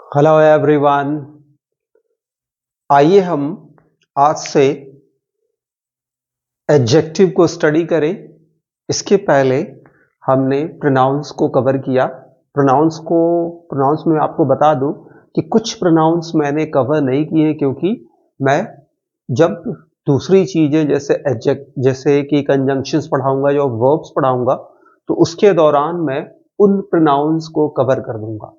Hello everyone. आइए हम आज से एडजेक्टिव को स्टडी करें। इसके पहले हमने प्रोनाउंस को कवर किया। प्रोनाउंस में आपको बता दूं कि कुछ प्रोनाउंस मैंने कवर नहीं किए क्योंकि मैं जब दूसरी चीजें जैसे कि कंजंक्शंस पढ़ाऊंगा या वर्ब्स पढ़ाऊंगा तो उसके दौरान मैं उन प्रोनाउंस को कवर कर दूंगा।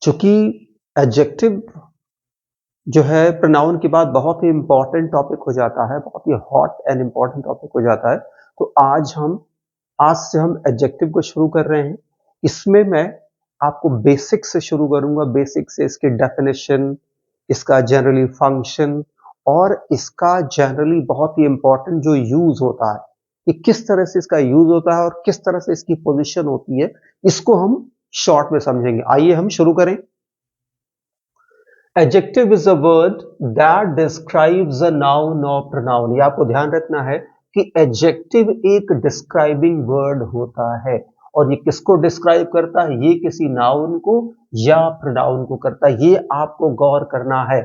चूंकि एडजेक्टिव जो है प्रोनाउन के बाद बहुत ही इंपॉर्टेंट टॉपिक हो जाता है, बहुत ही हॉट एंड इंपॉर्टेंट टॉपिक हो जाता है। तो आज से हम एडजेक्टिव को शुरू कर रहे हैं। इसमें मैं आपको बेसिक से शुरू करूंगा, बेसिक से इसकी डेफिनेशन, इसका जनरली फंक्शन और इसका जनरली बहुत ही इंपॉर्टेंट जो यूज होता है कि किस तरह से इसका यूज होता है और किस तरह से इसकी पोजीशन होती है, इसको हम शॉर्ट में समझेंगे। आइए हम शुरू करें। Adjective is a word that describes a noun or pronoun। ये आपको ध्यान रखना है कि adjective एक describing word होता है और ये किसको describe करता है? ये किसी noun को या pronoun को करता है। ये आपको गौर करना है।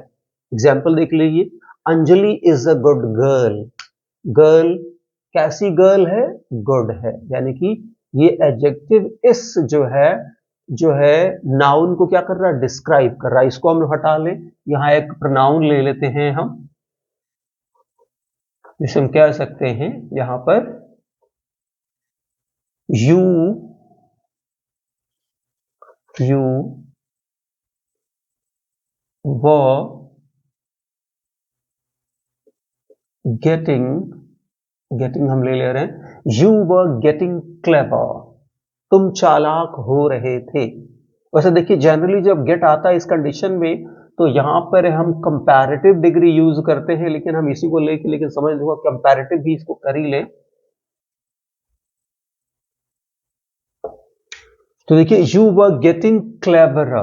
Example देख लीजिए, Anjali is a good girl। Girl कैसी गर्ल है? गुड है। यानी कि ये adjective इस जो है नाउन को क्या कर रहा है? डिस्क्राइब कर रहा है। इसको हम हटा लें, यहां एक प्रोनाउन ले लेते हैं हम, जिसे हम कह सकते हैं यहां पर यू व गेटिंग हम ले रहे हैं। You were getting clever. तुम चालाक हो रहे थे। वैसे देखिए, जनरली जब गेट आता है इस कंडीशन में तो यहां पर हम कंपैरेटिव डिग्री यूज करते हैं, लेकिन हम इसी को लेकिन समझ लो कंपैरेटिव भी इसको कर ही लें। तो देखिए, यू वर गेटिंग क्लेवर।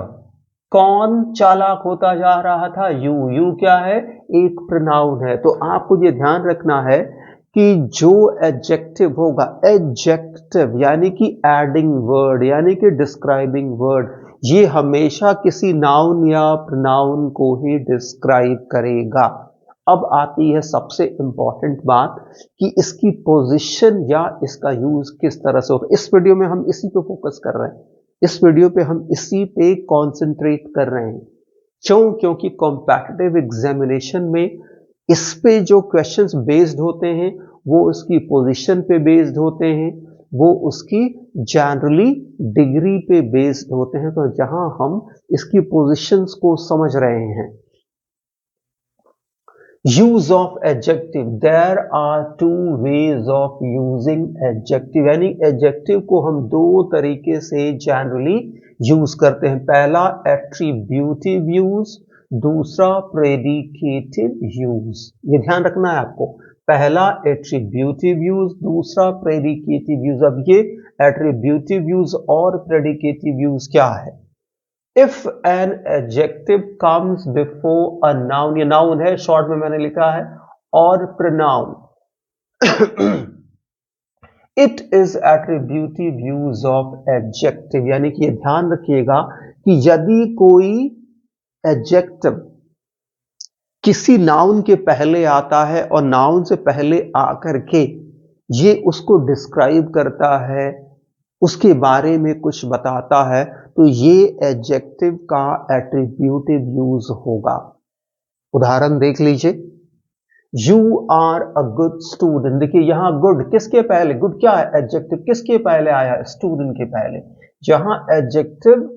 कौन चालाक होता जा रहा था? यू क्या है? एक प्रोनाउन है। तो आपको ये ध्यान रखना है कि जो एडजेक्टिव होगा, एडजेक्टिव यानी कि एडिंग वर्ड यानी कि डिस्क्राइबिंग वर्ड, ये हमेशा किसी नाउन या प्रोनाउन को ही डिस्क्राइब करेगा। अब आती है सबसे इंपॉर्टेंट बात कि इसकी पोजीशन या इसका यूज किस तरह से होता है। इस वीडियो में हम इसी पे फोकस कर रहे हैं। इस वीडियो पे हम इसी पे कंसंट्रेट कर रहे हैं। क्योंकि कॉम्पिटिटिव एग्जामिनेशन में इस पे जो क्वेश्चंस बेस्ड होते हैं वो उसकी पोजीशन पे बेस्ड होते हैं, वो उसकी जनरली डिग्री पे बेस्ड होते हैं। तो जहां हम इसकी पोजीशंस को समझ रहे हैं, use of adjective, there are two ways of using adjective. यानी एडजेक्टिव को हम दो तरीके से जनरली यूज करते हैं। पहला एट्रीब्यूटिव यूज, दूसरा प्रेडिकेटिव यूज। ये ध्यान रखना है आपको, पहला एट्रीब्यूटिव यूज, दूसरा प्रेडिकेटिव यूज। अब ये एट्रीब्यूटिव यूज और प्रेडिकेटिव यूज क्या है? If an adjective comes before a noun, ये noun है, शॉर्ट में मैंने लिखा है, और pronoun, it is attributive use of adjective। यानी कि ये ध्यान रखिएगा कि यदि कोई adjective किसी नाउन के पहले आता है और नाउन से पहले आकर के ये उसको डिस्क्राइब करता है, उसके बारे में कुछ बताता है, तो ये एडजेक्टिव का एट्रीब्यूटिव यूज होगा। उदाहरण देख लीजिए, you are a good student. देखिए यहां गुड किसके पहले? गुड क्या है? एडजेक्टिव किसके पहले आया? स्टूडेंट के पहले। जहां एडजेक्टिव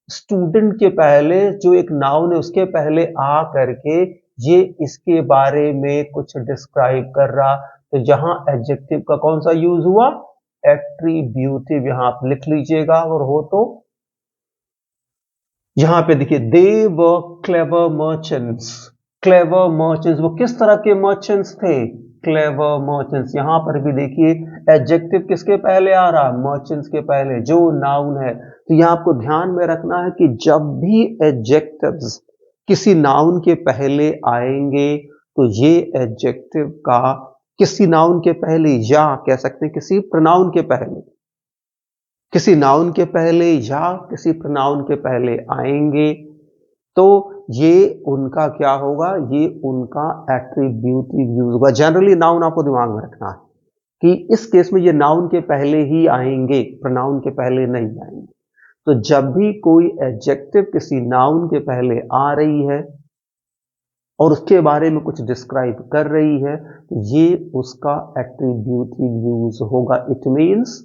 स्टूडेंट के पहले जो एक नाउन है उसके पहले आ करके ये इसके बारे में कुछ डिस्क्राइब कर रहा, तो जहां एडजेक्टिव का कौन सा यूज हुआ? एट्रीब्यूटिव। यहां आप लिख लीजिएगा और हो तो यहां पे देखिए, दे वर क्लेवर मर्चेंट्स। क्लेवर मर्चेंट्स, वो किस तरह के मर्चेंट्स थे? Clever merchants. यहां पर भी देखिए एडजेक्टिव किसके पहले आ रहा? मर्चेंट्स के पहले, जो नाउन है। तो यहां आपको ध्यान में रखना है कि जब भी एडजेक्टिव्स किसी नाउन के पहले आएंगे तो ये एडजेक्टिव का किसी नाउन के पहले, या कह सकते हैं किसी प्रोनाउन के पहले, किसी नाउन के पहले या किसी प्रोनाउन के पहले आएंगे तो ये उनका क्या होगा, ये उनका एट्रीब्यूटिव यूज होगा। जनरली नाउन आपको दिमाग में रखना है कि इस केस में ये नाउन के पहले ही आएंगे, प्रोनाउन के पहले नहीं आएंगे। तो जब भी कोई एडजेक्टिव किसी नाउन के पहले आ रही है और उसके बारे में कुछ डिस्क्राइब कर रही है, तो ये उसका एट्रीब्यूटिव यूज होगा। इट मीन्स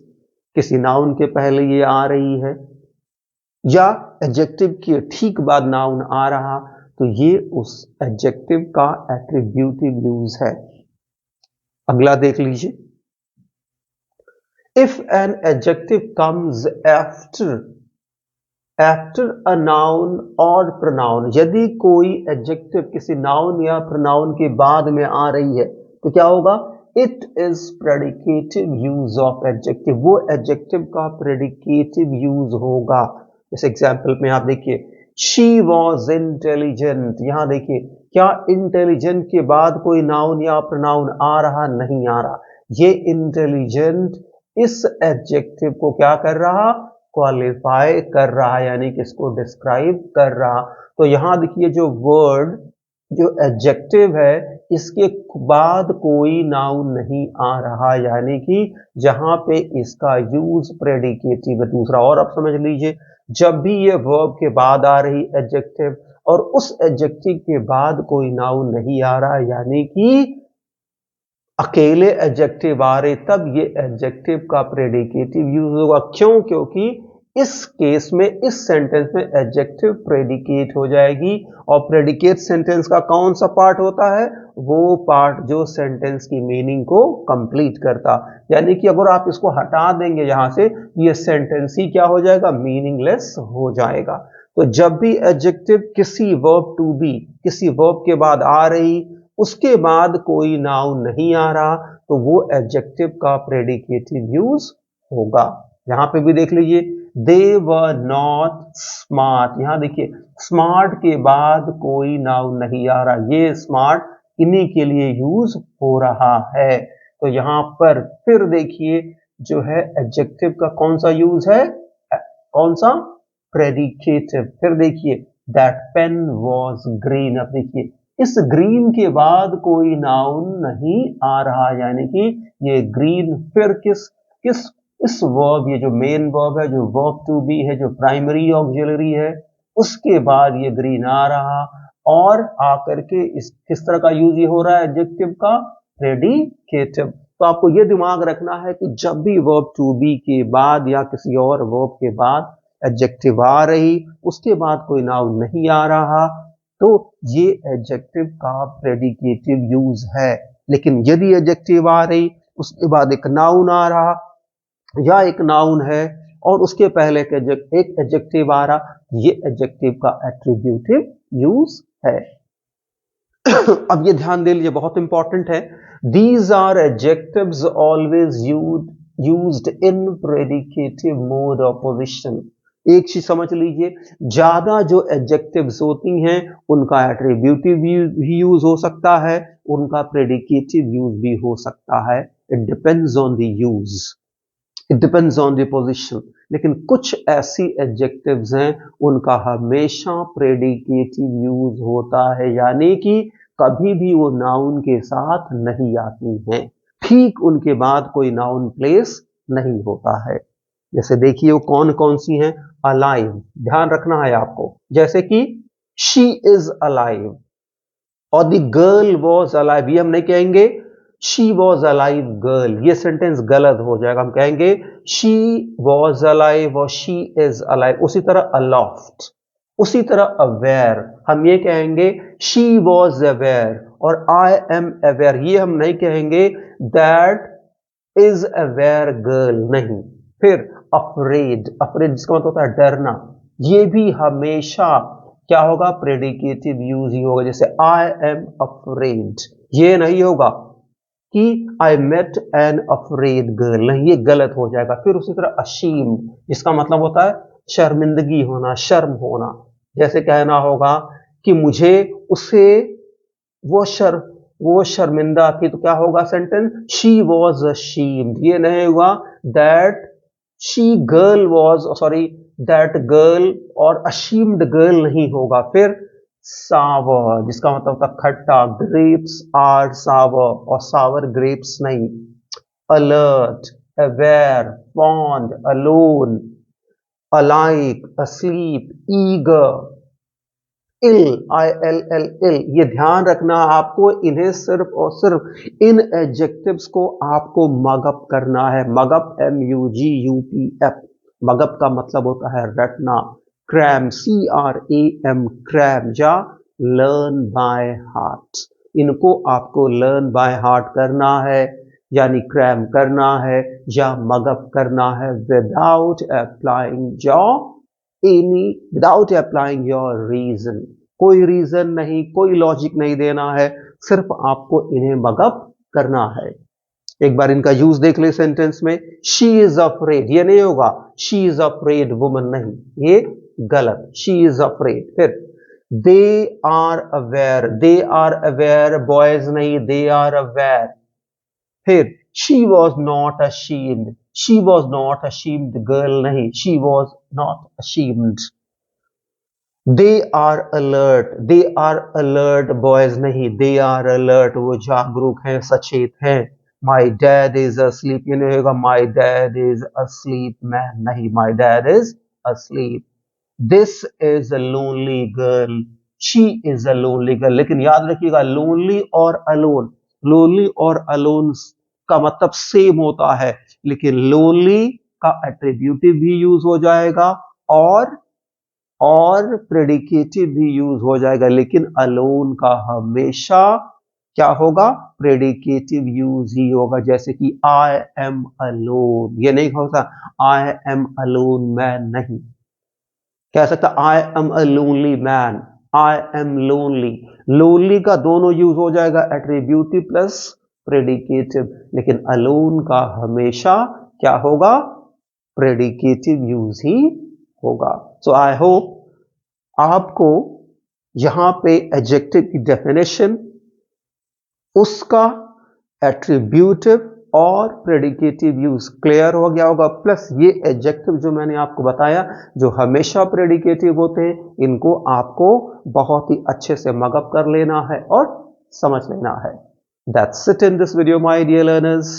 किसी नाउन के पहले ये आ रही है या एडजेक्टिव के ठीक बाद नाउन आ रहा, तो ये उस एडजेक्टिव का एट्रीब्यूटिव यूज है। अगला देख लीजिए, if an adjective comes after a noun और प्रोनाउन, यदि कोई एडजेक्टिव किसी नाउन या प्रोनाउन के बाद में आ रही है तो क्या होगा, it is predicative use of adjective, वो एडजेक्टिव का प्रेडिकेटिव यूज होगा। इस एग्जाम्पल में आप देखिए, शी वॉज इंटेलिजेंट, यहां देखिए क्या इंटेलिजेंट के बाद कोई नाउन या प्रोनाउन आ रहा, नहीं आ रहा। ये इंटेलिजेंट इस एडजेक्टिव को क्या कर रहा, क्वालिफाई कर रहा, यानी कि इसको डिस्क्राइब कर रहा। तो यहां देखिए जो वर्ड, जो एडजेक्टिव है, इसके बाद कोई नाउन नहीं आ रहा, यानी कि जहां पे इसका यूज प्रेडिकेटिव है दूसरा। और अब समझ लीजिए, जब भी ये वर्ब के बाद आ रही एडजेक्टिव और उस एडजेक्टिव के बाद कोई नाउन नहीं आ रहा, यानी कि अकेले एडजेक्टिव आ रहे, तब ये एडजेक्टिव का प्रेडिकेटिव यूज होगा। क्यों? क्योंकि इस केस में, इस सेंटेंस में एडजेक्टिव प्रेडिकेट हो जाएगी। और प्रेडिकेट सेंटेंस का कौन सा पार्ट होता है, वो पार्ट जो सेंटेंस की मीनिंग को कंप्लीट करता। यानी कि अगर आप इसको हटा देंगे यहां से, ये सेंटेंस ही क्या हो जाएगा, मीनिंगलेस हो जाएगा। तो जब भी एडजेक्टिव किसी वर्ब टू बी, किसी वर्ब के बाद आ रही, उसके बाद कोई नाउन नहीं आ रहा, तो वो एडजेक्टिव का प्रेडिकेटिव यूज होगा। यहां पे भी देख लीजिए, दे वर नॉट स्मार्ट, यहां देखिए स्मार्ट के बाद कोई नाउन नहीं आ रहा, ये स्मार्ट इन्हीं के लिए यूज हो रहा है। तो यहां पर फिर देखिए जो है एडजेक्टिव का कौन सा यूज है, कौन सा, प्रेडिकेटिव। फिर देखिए, दैट पेन वॉज ग्रीन, अब देखिए इस ग्रीन के बाद कोई नाउन नहीं आ रहा, यानी कि ये ग्रीन फिर किस किस इस वर्ब, ये जो मेन वर्ब है, जो वर्ब टू बी है, जो प्राइमरी ऑक्सिलरी है, उसके बाद ये ग्रीन आ रहा और आकर के इस किस तरह का यूज ये हो रहा है, एडजेक्टिव का, प्रेडिकेटिव। तो आपको ये दिमाग रखना है कि जब भी वर्ब टू बी के बाद या किसी और वर्ब के बाद एडजेक्टिव आ रही, उसके बाद कोई नाउन नहीं आ रहा, तो ये एडजेक्टिव का प्रेडिकेटिव यूज है। लेकिन यदि एडजेक्टिव आ रही, उसके बाद एक नाउन आ रहा या एक नाउन है और उसके पहले एक एडजेक्टिव आ रहा, ये एडजेक्टिव का एट्रीब्यूटिव यूज है। अब ये ध्यान दे लीजिए, बहुत इंपॉर्टेंट है, these are adjectives always used in predicative mode of position. एक चीज समझ लीजिए, ज्यादा जो एडजेक्टिव्स होती हैं उनका एट्रीब्यूटिव भी यूज हो सकता है, उनका प्रेडिकेटिव यूज भी हो सकता है। It depends on the use, it depends on the position. लेकिन कुछ ऐसी एडजेक्टिव्स हैं उनका हमेशा प्रेडिकेटिव यूज होता है, यानी कि कभी भी वो नाउन के साथ नहीं आती हैं, ठीक उनके बाद कोई नाउन प्लेस नहीं होता है। जैसे देखिए वो कौन कौन सी हैं, अलाइव, ध्यान रखना है आपको, जैसे कि शी इज अलाइव और द गर्ल वॉज अलाइव, ये हम नहीं कहेंगे शी वॉज अलाइव गर्ल, ये सेंटेंस गलत हो जाएगा। हम कहेंगे शी वॉज अलाइव और शी इज अलाइव। उसी तरह अलॉफ्ट, उसी तरह अवेयर, हम ये कहेंगे शी वॉज अवेयर और आई एम अवेयर, ये हम नहीं कहेंगे दैट इज अवेयर गर्ल, नहीं। फिर अफ्रेड, अफ्रेड जिसका मतलब होता है डरना, ये भी हमेशा क्या होगा, प्रेडिकेटिव यूज ही होगा। जैसे आई एम अफ्रेड, ये नहीं होगा कि I met an afraid girl, नहीं, ये गलत हो जाएगा। फिर उसी तरह अशीम, जिसका मतलब होता है शर्मिंदगी होना, शर्म होना। जैसे कहना होगा कि मुझे उसे वो शर्मिंदा थी, तो क्या होगा सेंटेंस, शी वॉज अशीम्ड, ये नहीं हुआ that she girl was, sorry, that girl और अशीम्ड गर्ल नहीं होगा। फिर सावर, जिसका मतलब था खट्टा, ग्रेप्स आर सावर और सावर ग्रेप्स नहीं। Alert, aware, fond, alone, alike, asleep, eager, इल, ILL, ये ध्यान रखना आपको, इन्हें सिर्फ और सिर्फ इन एडजेक्टिव्स को आपको मगअप करना है। मगअप MUGUP, मगअप का मतलब होता है रटना। क्रैम, CRAM, क्रैम या लर्न बाय हार्ट, इनको आपको लर्न बाय हार्ट करना है, यानी क्रैम करना है या मगअप करना है विदाउट अप्लाइंग योर रीजन। कोई रीजन नहीं, कोई लॉजिक नहीं देना है, सिर्फ आपको इन्हें मगअप करना है। एक बार इनका यूज देख ले सेंटेंस में। शी इज अफ्रेड, ये नहीं होगा शी इज अफ्रेड वुमन, नहीं, ये गलत। She is afraid. फिर दे आर अवेयर बॉयज नहीं, दे आर अवेयर। फिर she was not ashamed, girl नहीं, she was not ashamed। they are alert boys नहीं, they are alert, वो जागरूक हैं, सचेत हैं। my dad is asleep, ये नहीं होगा my dad is asleep, मैं नहीं, my dad is asleep। this is a lonely girl, she is a lonely girl। लेकिन याद रखिएगा lonely और alone का मतलब सेम होता है, लेकिन लोनली का एट्रीब्यूटिव भी यूज हो जाएगा और प्रेडिकेटिव भी यूज हो जाएगा, लेकिन अलोन का हमेशा क्या होगा, प्रेडिकेटिव यूज ही होगा। जैसे कि आई एम अलोन, ये नहीं होता आई एम अलोन मैन, नहीं कह सकता I am a lonely man, I am lonely का दोनों यूज हो जाएगा, एट्रीब्यूटिव प्लस प्रेडिकेटिव, लेकिन अलोन का हमेशा क्या होगा, प्रेडिकेटिव यूज ही होगा। सो आई होप आपको यहां पे एडजेक्टिव की डेफिनेशन, उसका एट्रीब्यूटिव और प्रेडिकेटिव यूज क्लियर हो गया होगा। प्लस ये एडजेक्टिव जो मैंने आपको बताया जो हमेशा प्रेडिकेटिव होते हैं, इनको आपको बहुत ही अच्छे से मगअप कर लेना है और समझ लेना है। That's it in this video, my dear learners.